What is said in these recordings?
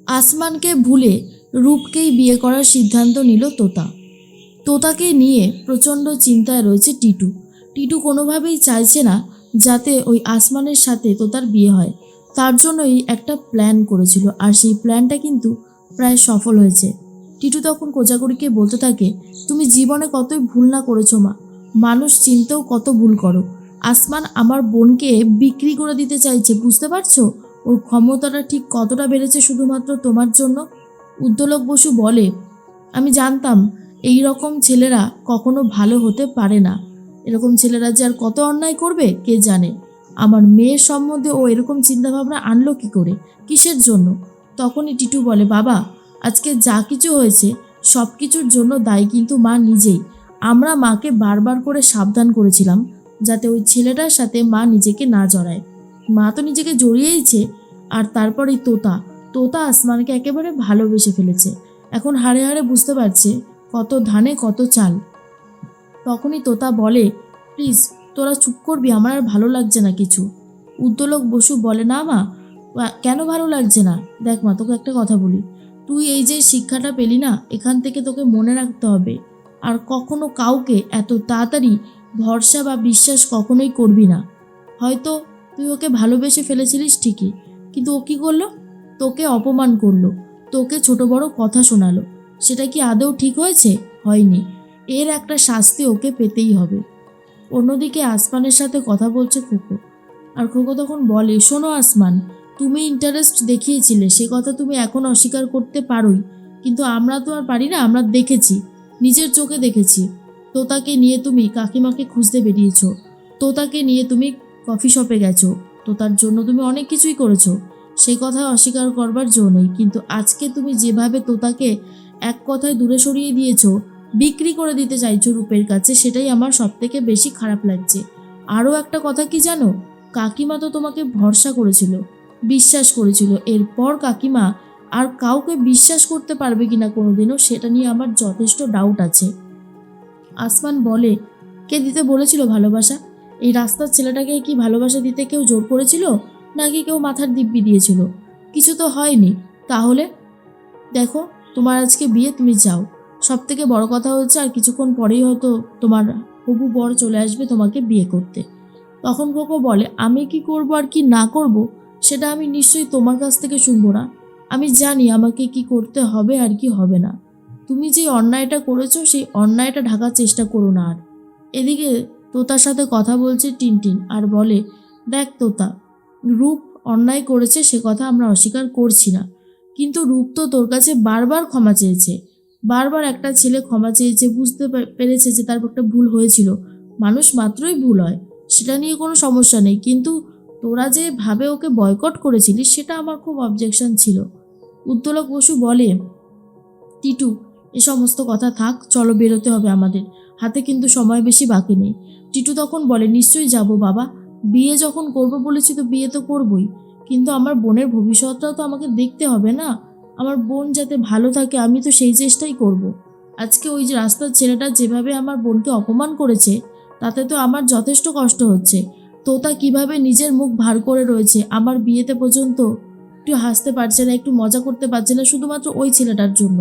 আসমানকে ভুলে রূপকেই বিয়ে করার সিদ্ধান্ত নিল তোতা। তোতাকে নিয়ে প্রচণ্ড চিন্তায় রয়েছে টিটু। টিটু কোনোভাবেই চাইছে না যাতে ওই আসমানের সাথে তোতার বিয়ে হয়। তার জন্যই একটা প্ল্যান করেছিল, আর সেই প্ল্যানটা কিন্তু প্রায় সফল হয়েছে। টিটু তখন কোজাগরীকে বলতে থাকে, তুমি জীবনে কতই ভুল না করেছো মা, মানুষ চিনতেও কত ভুল করো। আসমান আমার বোনকে বিক্রি করে দিতে চাইছে, বুঝতে পারছো? ওর ক্ষমতাটা ঠিক কতটা বেড়েছে শুধুমাত্র তোমার জন্য। উদ্যোলক বসু বলে, আমি জানতাম এই রকম ছেলেরা কখনো ভালো হতে পারে না। এরকম ছেলেরা যে আর কত অন্যায় করবে কে জানে। আমার মেয়ের সম্বন্ধে ও এরকম চিন্তাভাবনা আনলো কি করে, কিসের জন্য? তখনই টিটু বলে, বাবা, আজকে যা কিছু হয়েছে সব কিছুর জন্য দায়ী কিন্তু মা নিজেই। আমরা মাকে বারবার করে সাবধান করেছিলাম যাতে ওই ছেলেটার সাথে মা নিজেকে না জড়ায়। মা তো নিজেকে জড়িয়েইছে। আর তারপরেই তোতা তোতা আসমানকে একেবারে ভালোবেসে ফেলেছে। এখন হাড়ে হাড়ে বুঝতে পারছে কত ধানে কত চাল। তখনই তোতা বলে, প্লিজ তোরা চুপ করবি, আমার আর ভালো লাগছে না কিছু। উদ্যোলক বসু বলে, না মা, কেন ভালো লাগছে না? দেখ মা, তোকে একটা কথা বলি, তুই এই যে শিক্ষাটা পেলি না, এখান থেকে তোকে মনে রাখতে হবে আর কখনো কাউকে এত তাড়াতাড়ি ভরসা বা বিশ্বাস কখনোই করবি না। হয়তো তুই ওকে ভালোবেসে ফেলেছিলিস ঠিকই, কিন্তু ও কী করলো? তোকে অপমান করলো, তোকে ছোট বড় কথা শোনালো। সেটা কি আদৌ ঠিক হয়েছে? হয়নি। এর একটা শাস্তি ওকে পেতেই হবে। অন্যদিকে আসমানের সাথে কথা বলছে খোকো, আর খোকো তখন বলে, শোনো আসমান, তুমি ইন্টারেস্ট দেখিয়েছিলে, সে কথা তুমি এখন অস্বীকার করতে পারোই, কিন্তু আমরা তো আর পারি না। আমরা দেখেছি, নিজের চোখে দেখেছি, তোতাকে নিয়ে তুমি কাকিমাকে খুঁজতে বেরিয়েছো, তোতাকে নিয়ে তুমি কফি শপে গেছো, তোতার জন্য তুমি অনেক কিছুই করেছো, সেই কথা অস্বীকার করবার জো নেই। কিন্তু আজকে তুমি যেভাবে তোতাকে এক কথায় দূরে সরিয়ে দিয়েছো, বিক্রি করে দিতে চাইছো রূপের কাছে, সেটাই আমার সবথেকে বেশি খারাপ লাগছে। আরও একটা কথা কি জানো, কাকিমা তো তোমাকে ভরসা করেছিল, বিশ্বাস করেছিল। এরপর কাকিমা আর কাউকে বিশ্বাস করতে পারবে কিনা কোনোদিনও, সেটা নিয়ে আমার যথেষ্ট ডাউট আছে। আসমান বলে, কে দিতে বলেছিল ভালোবাসা? এই রাস্তার ছেলেটাকে কি ভালোবাসা দিতে কেউ জোর করেছিল, নাকি কেউ মাথার দিব্যি দিয়েছিল? কিছু তো হয়নি। তাহলে দেখো, তোমার আজকে বিয়ে, তুমি যাও। সব থেকে বড় কথা হচ্ছে আর কিছুক্ষণ পরেই হয়তো তোমার হবু বর চলে আসবে তোমাকে বিয়ে করতে। তখন কোকো বলে, আমি কি করব আর কি না করব সেটা আমি নিশ্চয়ই তোমার কাছ থেকে শুনবো না। আমি জানি আমাকে কি করতে হবে আর কি হবে না। তুমি যে অন্যায়টা করেছো সেই অন্যায়টা ঢাকার চেষ্টা করো না আর। এদিকে তোতার সাথে কথা বলছে টিনটিন আর বলে, দেখ তোতা, রূপ অন্যায় করেছে, সে কথা আমরা অস্বীকার করছি না, কিন্তু রূপ তো তোর কাছে বারবার ক্ষমা চেয়েছে। বারবার একটা ছেলে ক্ষমা চেয়েছে, বুঝতে পেরেছে যে তার একটা ভুল হয়েছিল। মানুষ মাত্রই ভুল হয়, সেটা নিয়ে কোনো সমস্যা নেই, কিন্তু তোরা যে ভাবে ওকে বয়কট করেছিলিস সেটা আমার খুব অবজেকশন ছিল। উদ্যোলক বসু বলে, টিটু, এ সমস্ত কথা থাক, চলো বেরোতে হবে আমাদের, হাতে কিন্তু সময় বেশি বাকি নেই। টিটু তখন বলে, নিশ্চয়ই যাব বাবা, বিয়ে যখন করবো বলেছি তো বিয়ে তো করবই, কিন্তু আমার বোনের ভবিষ্যৎটাও তো আমাকে দেখতে হবে না। আমার বোন যাতে ভালো থাকে আমি তো সেই চেষ্টাই করব। আজকে ওই যে রাস্তার ছেলেটা যেভাবে আমার বোনকে অপমান করেছে, তাতে তো আমার যথেষ্ট কষ্ট হচ্ছে। তোতা কিভাবে নিজের মুখ ভার করে রয়েছে, আমার বিয়েতে পর্যন্ত একটু হাসতে পারছে না, একটু মজা করতে পারছে না, শুধুমাত্র ওই ছেলেটার জন্য।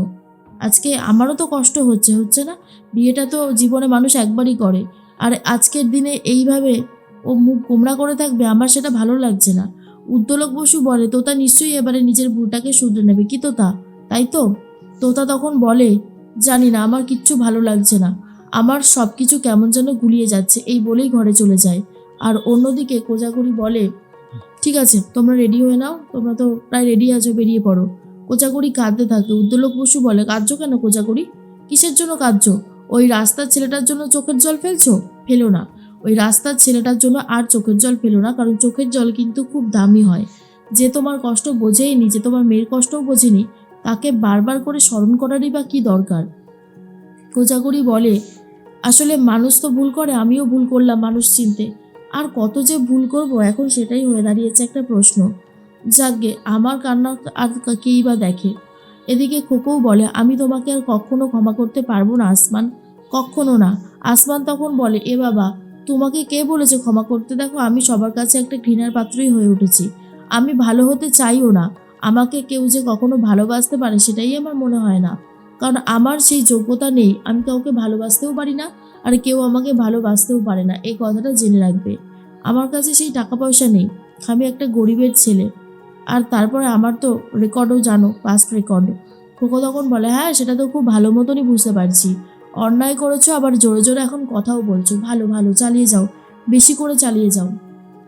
আজকে আমারও তো কষ্ট হচ্ছে, হচ্ছে না? বিয়েটা তো জীবনে মানুষ একবারই করে, আর আজকের দিনে এইভাবে ও মুখ গোমড়া করে থাকবে, আমার সেটা ভালো লাগছে না। উদ্যোলক বসু বলে, তোতা নিশ্চয়ই এবারে নিজের ভুলটাকে শুধরে নেবে, কি তোতা, তাই তো? তোতা তখন বলে, জানি না, আমার কিচ্ছু ভালো লাগছে না, আমার সব কিছু কেমন যেন গুলিয়ে যাচ্ছে, এই বলেই ঘরে চলে যায়। আর অন্যদিকে কোজাগরি বলে, ঠিক আছে, তোমরা রেডি হয়ে নাও, তোমরা তো প্রায় রেডি আছো, বেরিয়ে পড়ো। কোজাগরি কাঁদতে থাকে। উদ্যোলক বসু বলে, কাঁদছো কেন কোজাগরি? কিসের জন্য কাঁদছো? ওই রাস্তার ছেলেটার জন্য চোখের জল ফেলছো? ফেলো না। ওই রাস্তার ছেলেটার জন্য আর চোখের জল ফেলো না, কারণ চোখের জল কিন্তু খুব দামি হয়। যে তোমার কষ্ট বোঝেইনি, যে তোমার মেয়ের কষ্টও বোঝেনি, তাকে বারবার করে স্মরণ করারই বা কী দরকার? কোজাগরি বলে, আসলে মানুষ তো ভুল করে, আমিও ভুল করলাম মানুষ চিনতে, আর কত যে ভুল করব এখন সেটাই হয়ে দাঁড়িয়েছে একটা প্রশ্ন। যাকগে, আমার কান্না আর কেই বা দেখে। এদিকে খোকও বলে, আমি তোমাকে আর কখনো ক্ষমা করতে পারবো না আসমান, কখনো না। আসমান তখন বলে, এ বাবা, তোমাকে কে বলেছে ক্ষমা করতে? দেখো, আমি সবার কাছে একটা ঘৃণার পাত্রই হয়ে উঠেছি, আমি ভালো হতে চাইও না, আমাকে কেউ যে কখনো ভালোবাসতে পারে সেটাই আমার মনে হয় না, কারণ আমার সেই যোগ্যতা নেই, আমি কাউকে ভালোবাসতেও পারি না, আর কেউ আমাকে ভালোবাসতেও পারে না, এই কথাটা জেনে রাখবে। আমার কাছে সেই টাকা পয়সা নেই, আমি একটা গরিবের ছেলে। আর তারপরে আমার তো রেকর্ডও জানো, পাস্ট রেকর্ড। খোকা তখন বলে, হ্যাঁ সেটা তো খুব ভালো মতনই বুঝতে পারছি, অন্যায় করেছো, আবার জোরে জোরে এখন কথাও বলছো, ভালো ভালো চালিয়ে যাও, বেশি করে চালিয়ে যাও।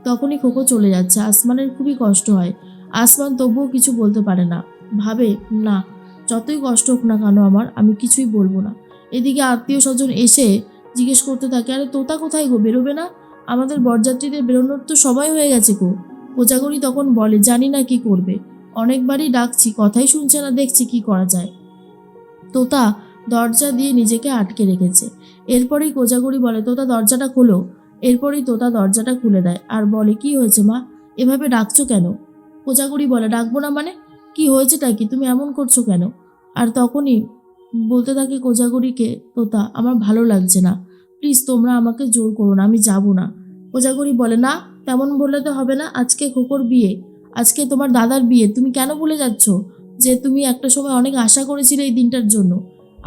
তখনই খোকো চলে যাচ্ছে, আসমানের খুবই কষ্ট হয়। আসমান তবুও কিছু বলতে পারে না, ভাবে না, যতই কষ্ট হোক না কেন আমার, আমি কিছুই বলবো না। এদিকে আত্মীয় স্বজন এসে জিজ্ঞেস করতে থাকে, আরে তোতা কোথায় গো, বেরোবে না? আমাদের বরযাত্রীদের বেরোনোর তো সময় হয়ে গেছে গো। কোজাগরি তখন বলে, জানি না কি করবে, অনেকবারই ডাকছি, কথাই শুনছে না, দেখছি কি করা যায়। তোতা দরজা দিয়ে নিজেকে আটকে রেখেছে। এরপরেই কোজাগরি বলে, তোতা দরজাটা খোলো। এরপরেই তোতা দরজাটা খুলে দেয় আর বলে, কি হয়েছে মা, এভাবে ডাকছো কেন? কোজাগরি বলে, ডাকবো না মানে, কি হয়েছেটা কি, তুমি এমন করছো কেন? আর তখনই বলতে থাকে কোজাগরিকে তোতা, আমার ভালো লাগছে না, প্লিজ তোমরা আমাকে জোর করো না, আমি যাব না। কোজাগরি বলে, না তেমন বললে তো হবে না, আজকে খোকর বিয়ে, আজকে তোমার দাদার বিয়ে, তুমি কেন ভুলে যাচ্ছ যে তুমি একটা সময় অনেক আশা করেছিলে এই দিনটার জন্য?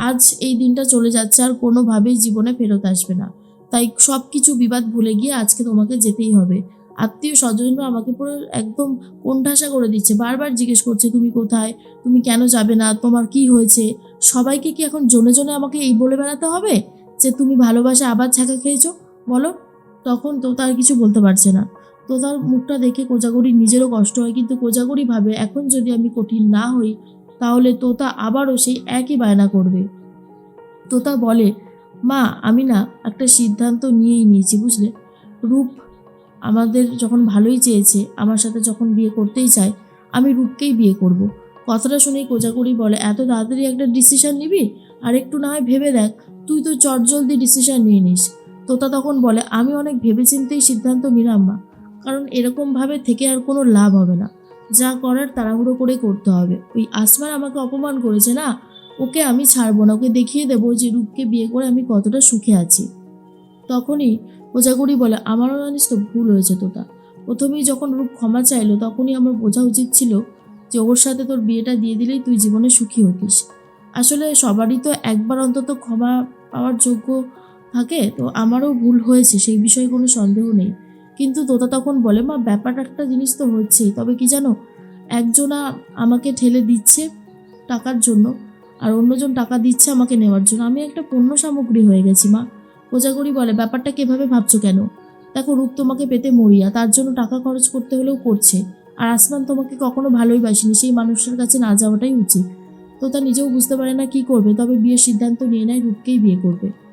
আজ এই দিনটা চলে যাচ্ছে আর কোনোভাবেই জীবনে ফেরত আসবে না, তাই সব কিছু বিবাদ ভুলে গিয়ে আজকে তোমাকে যেতেই হবে। আত্মীয় স্বজনরা আমাকে পুরো একদম কোণঠাসা করে দিচ্ছে, বারবার জিজ্ঞেস করছে তুমি কোথায়, তুমি কেন যাবে না, তোমার কি হয়েছে? সবাইকে কি এখন জনে জনে আমাকে এই বলে বেড়াতে হবে যে তুমি ভালোবাসা আবার ছ্যাঁকা খেয়েছো? বলো। তখন তো তার কিছু বলতে পারছে না। তো তার মুখটা দেখে কোজাগরির নিজেরও কষ্ট হয়, কিন্তু কোজাগরি ভাবে, এখন যদি আমি কঠিন না হই তাহলে তোতা আবারও সেই একই বায়না করবে। তোতা বলে, মা আমি না একটা সিদ্ধান্ত নিয়েই নিয়েছি, বুঝলে? রূপ আমাদের যখন ভালোই চেয়েছে, আমার সাথে যখন বিয়ে করতেই চায়, আমি রূপকেই বিয়ে করব। কথাটা শুনেই কোজাগরি বলে, এত তাড়াতাড়ি একটা ডিসিশন নিবি? আর একটু না হয় ভেবে দেখ, তুই তো চটজলদি ডিসিশন নিয়ে নিস। তোতা তখন বলে, আমি অনেক ভেবেচিন্তেই সিদ্ধান্ত নিলাম মা, কারণ এরকমভাবে থেকে আর কোনো লাভ হবে না, যা করার তাড়াহুড়ো করে করতে হবে। ওই আসমান আমাকে অপমান করেছে না, ওকে আমি ছাড়বো না, ওকে দেখিয়ে দেবো যে রূপকে বিয়ে করে আমি কতটা সুখে আছি। তখনই কোজাগরি বলে, আমারও জানিস তো ভুল হয়েছে তোতা, প্রথমেই যখন রূপ ক্ষমা চাইলো তখনই আমার বোঝা উচিত ছিল যে ওর সাথে তোর বিয়েটা দিয়ে দিলেই তুই জীবনে সুখী হতিস। আসলে সবারই তো একবার অন্তত ক্ষমা পাওয়ার যোগ্য থাকে, তো আমারও ভুল হয়েছে, সেই বিষয়ে কোনো সন্দেহ নেই। কিন্তু তোতা তখন বলে, মা ব্যাপার একটা জিনিস তো হচ্ছেই, তবে কি জানো, একজনা আমাকে ঠেলে দিচ্ছে টাকার জন্য, আর অন্যজন টাকা দিচ্ছে আমাকে নেওয়ার জন্য, আমি একটা পণ্য সামগ্রী হয়ে গেছি মা। কোজাগরি বলে, ব্যাপারটা কিভাবে ভাবছো কেন? দেখো রূপ তোমাকে পেতে মরিয়া, তার জন্য টাকা খরচ করতে হলেও করছে। আর আসমান তোমাকে কখনো ভালোই বাসেনি, সেই মানুষটার কাছে না যাওয়াটাই উচিত। তো তা নিজেও বুঝতে পারে না কি করবে, তবে বিয়ের সিদ্ধান্ত নিয়ে নেয় রূপকেই বিয়ে করবে।